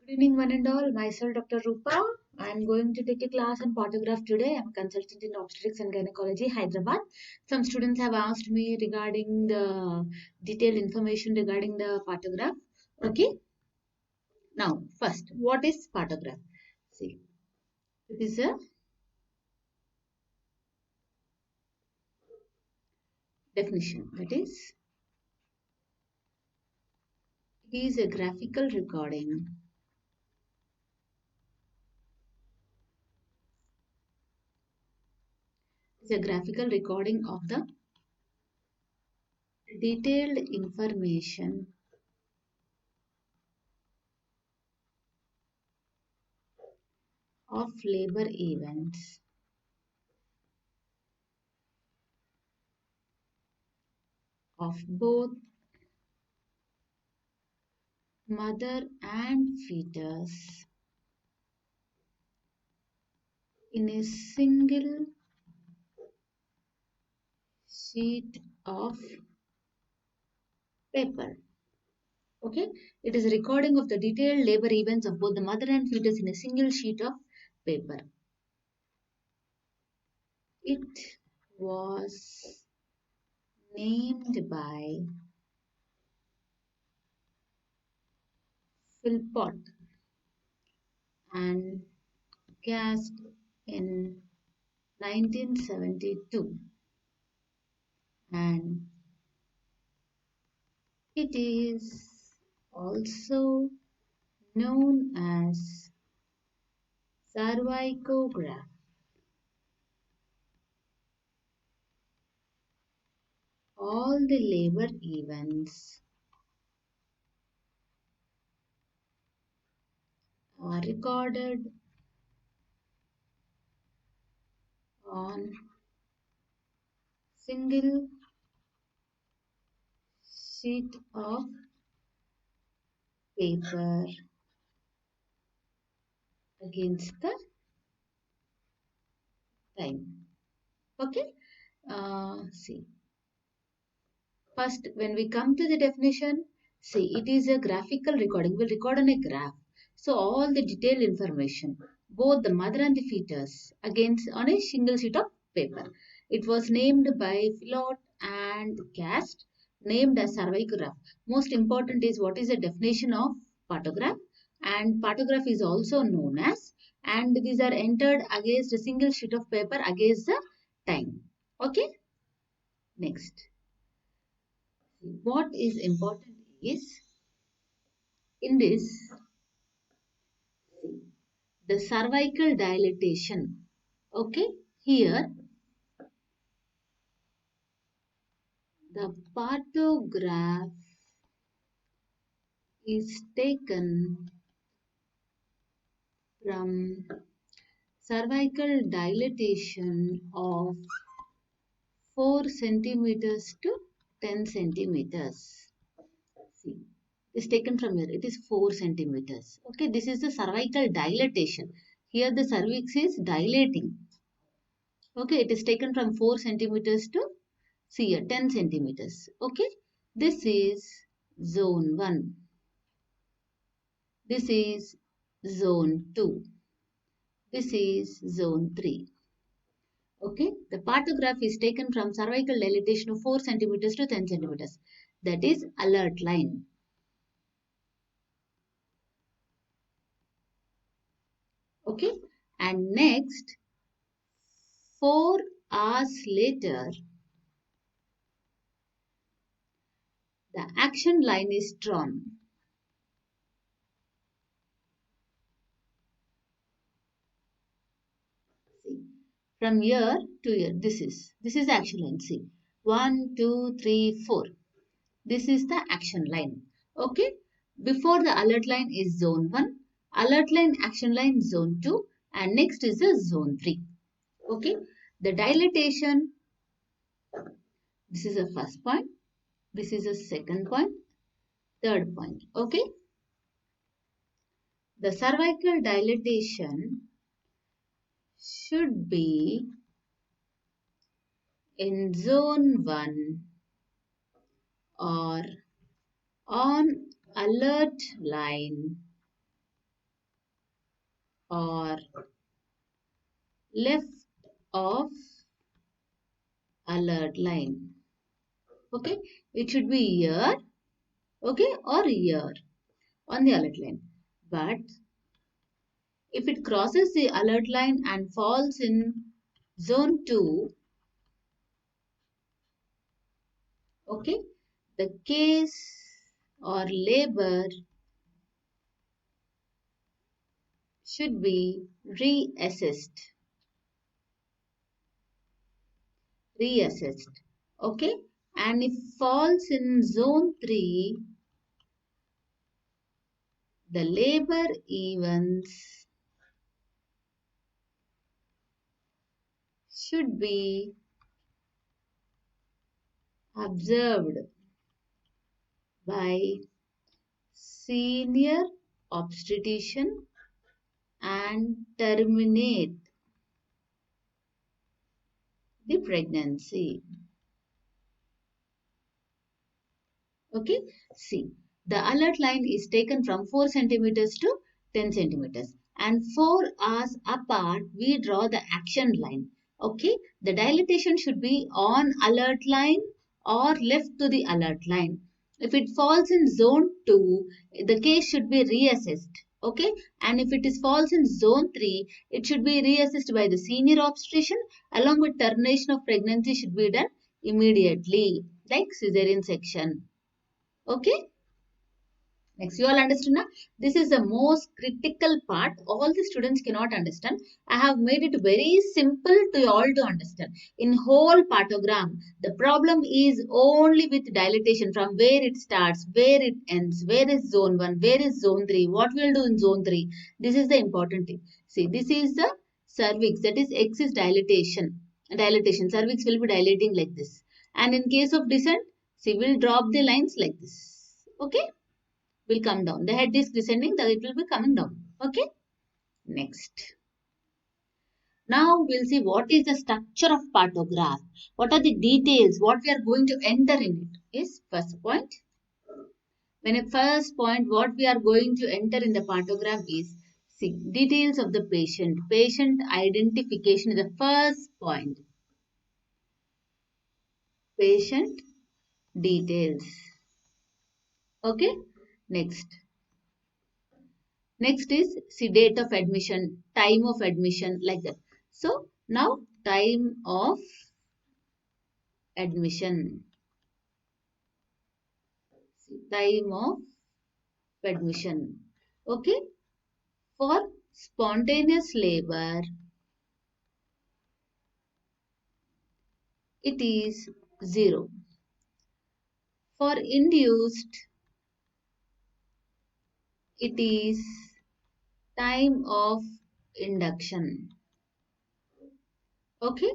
Good evening, one and all. Myself, Dr. Rupa. I'm going to take a class on partograph today. I'm a consultant in obstetrics and gynecology, Hyderabad. Some students have asked me regarding the detailed information regarding the partograph. Okay. Now, first, what is partograph? See, it is a definition. That is, it is a graphical recording. It's a graphical recording of the detailed information of labor events of both mother and fetus in a single sheet of paper. Okay, it is a recording of the detailed labor events of both the mother and fetus in a single sheet of paper. It was named by Philpott and cast in 1972, and it is also known as cervicograph. All the labor events are recorded on single sheet of paper against the time. Okay. See. First, when we come to the definition, see, it is a graphical recording. We'll record on a graph. So all the detailed information, both the mother and the fetus, against on a single sheet of paper. It was named by Philot and Cast, named as cervicograph. Most important is what is the definition of partograph, and partograph is also known as, and these are entered against a single sheet of paper against the time. Okay. Next. What is important is in this, the cervical dilatation. Okay, here the partograph is taken from cervical dilatation of 4 centimeters to 10 centimeters. See, is taken from here. It is 4 centimeters. Okay, this is the cervical dilatation. Here the cervix is dilating. Okay, it is taken from 4 centimeters to, see here, 10 centimeters. Okay, this is zone 1. This is zone 2. This is zone 3. Okay, the partograph is taken from cervical dilatation of 4 centimeters to 10 centimeters. That is alert line. Okay, and next, 4 hours later, the action line is drawn. See, from here to here, this is the action line. See, 1, 2, 3, 4. This is the action line. Okay, before the alert line is zone 1, alert line, action line zone 2, and next is the zone 3. Okay, the dilatation, this is the first point, this is the second point, third point. Okay, the cervical dilatation should be in zone 1 or on alert line or left of alert line. Okay, it should be here, okay, or here on the alert line. But if it crosses the alert line and falls in zone 2, okay, the case or labor should be reassessed. Reassessed. Okay, and if falls in zone 3, the labor events should be observed by senior obstetrician and terminate the pregnancy. Okay, see, the alert line is taken from 4 centimeters to 10 centimeters, and 4 hours apart we draw the action line. Okay, the dilatation should be on alert line or left to the alert line. If it falls in zone 2, the case should be reassessed. Okay, and if it is falls in zone 3, it should be reassessed by the senior obstetrician along with termination of pregnancy should be done immediately, like cesarean section. Okay. Next, you all understood now? This is the most critical part. All the students cannot understand. I have made it very simple to you all to understand. In whole partogram, the problem is only with dilatation from where it starts, where it ends, where is zone 1, where is zone 3, what we will do in zone 3. This is the important thing. See, this is the cervix, that is X is dilatation. Dilatation, cervix will be dilating like this. And in case of descent, see, we'll drop the lines like this. Okay, will come down. The head is descending, it will be coming down. Okay. Next. Now we'll see what is the structure of partograph. What are the details? What we are going to enter in it is first point. When a first point, what we are going to enter in the partograph is see details of the patient. Patient identification is the first point. Patient details. Okay. Next. Next is see date of admission, time of admission, like that. So now time of admission. Time of admission. Okay. For spontaneous labor, it is 0. For induced, it is time of induction. Okay.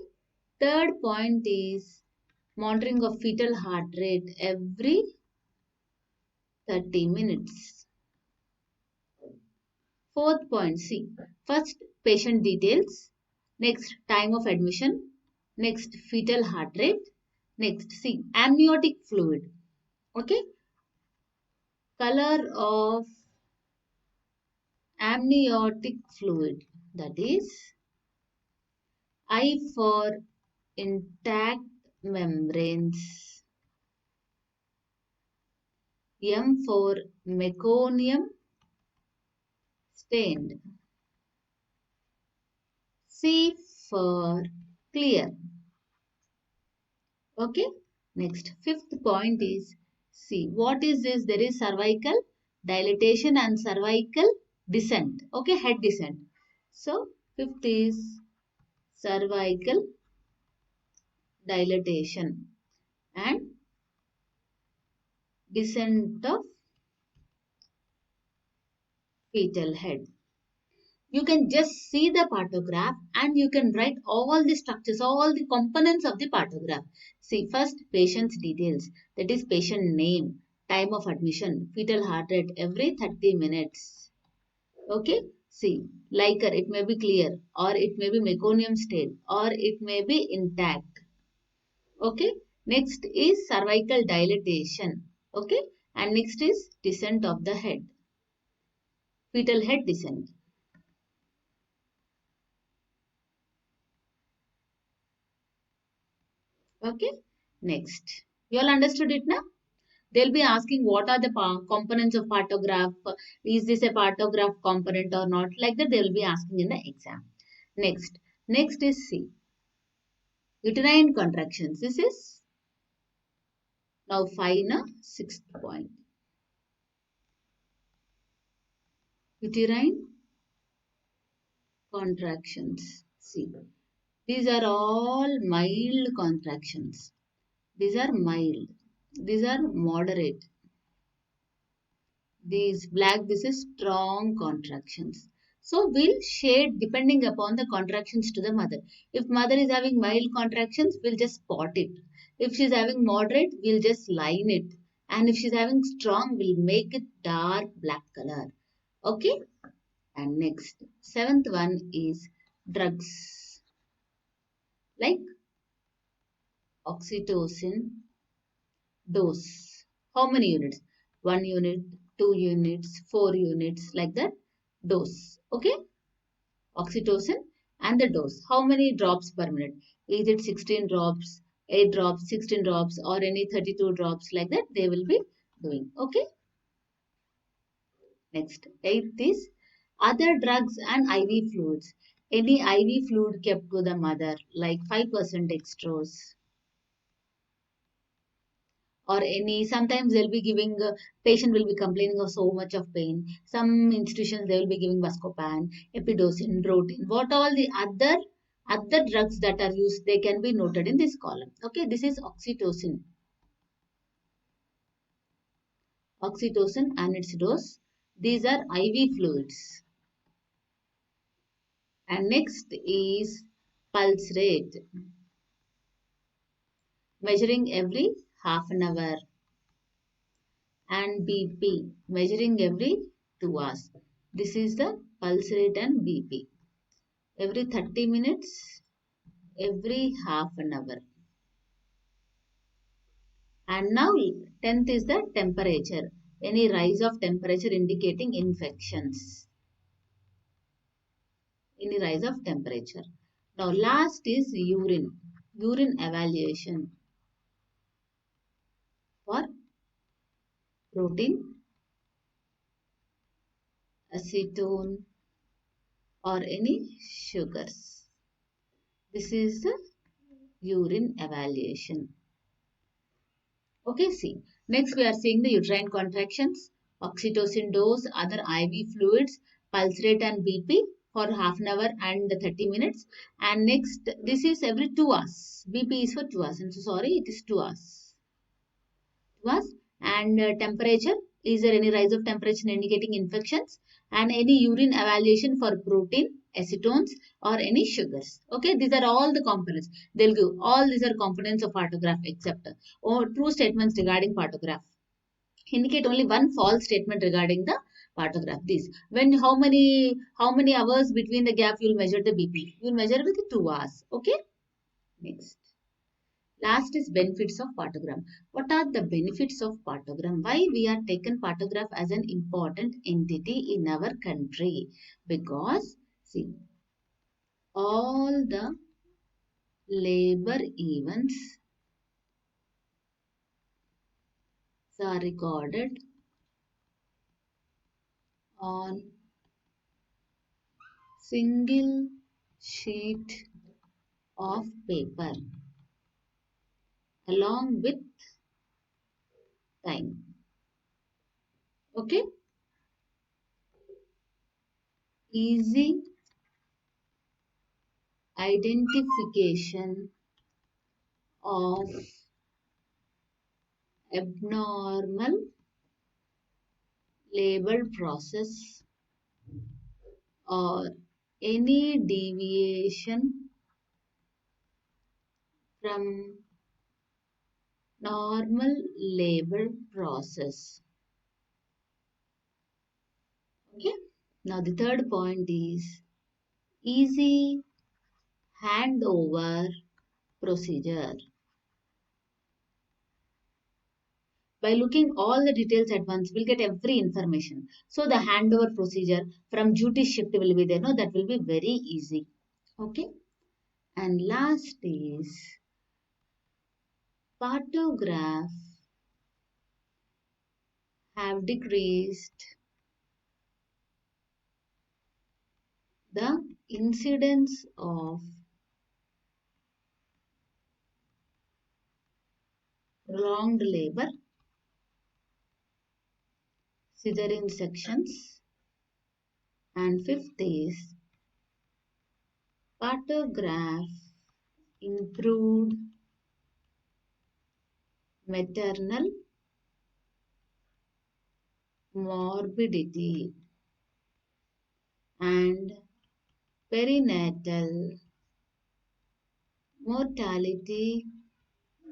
Third point is monitoring of fetal heart rate every 30 minutes. Fourth point, see, first patient details, next time of admission, next fetal heart rate, next see amniotic fluid. Okay, color of amniotic fluid, that is I for intact membranes, M for meconium stained, C for clear. Okay. Next, fifth point is, see, what is this? There is cervical dilatation and cervical descent. Okay, head descent. So, fifth is cervical dilatation and descent of fetal head. You can just see the partograph and you can write all the structures, all the components of the partograph. See, first patient's details, that is patient name, time of admission, fetal heart rate every 30 minutes. Okay, see, like it may be clear or it may be meconium state or it may be intact. Okay, next is cervical dilatation. Okay, and next is descent of the head, fetal head descent. Okay. Next. You all understood it now? They'll be asking what are the components of partograph. Is this a partograph component or not? Like that they will be asking in the exam. Next. Next is C. Uterine contractions. This is now final sixth point. Uterine contractions. See, these are all mild contractions. These are mild. These are moderate. These black, this is strong contractions. So we'll shade depending upon the contractions to the mother. If mother is having mild contractions, we'll just spot it. If she's having moderate, we'll just line it. And if she's having strong, we'll make it dark black color. Okay? And next, seventh one is drugs like oxytocin dose. How many units? 1 unit, 2 units, 4 units, like that. Dose. Okay? Oxytocin and the dose. How many drops per minute? Is it 16 drops, 8 drops, 16 drops, or any 32 drops, like that? They will be doing. Okay? Next, eighth is other drugs and IV fluids. Any IV fluid kept to the mother, like 5% dextrose, or any, sometimes they'll be giving, patient will be complaining of so much of pain. Some institutions they will be giving Buscopan, Epidosin, Rotin. What all the other drugs that are used, they can be noted in this column. Okay, this is oxytocin and its dose. These are IV fluids. And next is pulse rate, measuring every half an hour, and BP, measuring every 2 hours. This is the pulse rate and BP. Every 30 minutes, every half an hour. And now 10th is the temperature. Any rise of temperature indicating infections. Any rise of temperature. Now last is urine. Urine evaluation for protein, acetone, or any sugars. This is the urine evaluation. Okay, see. Next we are seeing the uterine contractions, oxytocin dose, other IV fluids, pulse rate and BP for half an hour and 30 minutes. And next, this is every 2 hours. BP is for 2 hours. I'm so sorry, it is 2 hours. 2 hours. And temperature, is there any rise of temperature indicating infections? And any urine evaluation for protein, acetones, or any sugars. Okay, these are all the components. They'll give all these are components of partograph except or true statements regarding partograph. Indicate only one false statement regarding the partograph. This when how many hours between the gap you'll measure the BP. You'll measure with 2 hours. Okay. Next. Last is benefits of partogram. What are the benefits of partogram? Why we are taken partograph as an important entity in our country? Because see, all the labor events are recorded on single sheet of paper along with time. Okay, easy identification of abnormal labor process or any deviation from normal labor process. Okay. Now the third point is easy handover procedure. By looking all the details at once, we'll get every information. So the handover procedure from duty shift will be there. No, that will be very easy. Okay. And last is Partograph have decreased the incidence of prolonged labor, cesarean sections, and fifth is partograph improved maternal morbidity and perinatal mortality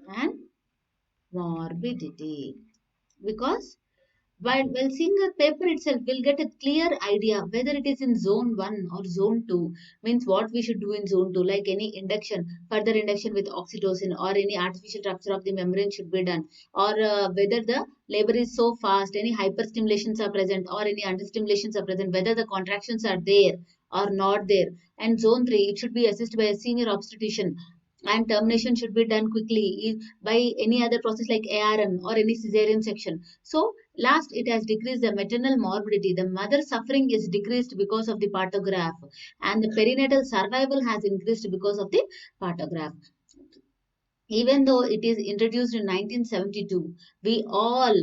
and morbidity. Because while seeing a paper itself, we'll get a clear idea whether it is in zone 1 or zone 2, means what we should do in zone 2, like any induction, further induction with oxytocin or any artificial rupture of the membrane should be done, or whether the labor is so fast, any hyperstimulations are present or any understimulations are present, whether the contractions are there or not there. And zone 3, it should be assessed by a senior obstetrician, and termination should be done quickly by any other process like ARM or any cesarean section. So last, it has decreased the maternal morbidity. The mother suffering is decreased because of the partograph, and the perinatal survival has increased because of the partograph. Even though it is introduced in 1972, we all,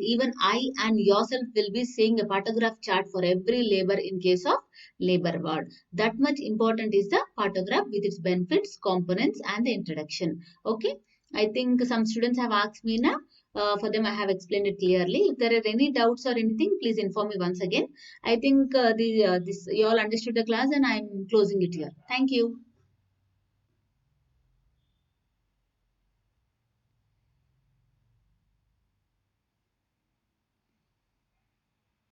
even I and yourself will be seeing a partograph chart for every labor in case of labor ward. That much important is the partograph with its benefits, components, and the introduction. Okay. I think some students have asked me now. For them, I have explained it clearly. If there are any doubts or anything, please inform me once again. I think the this you all understood the class, and I'm closing it here. Thank you.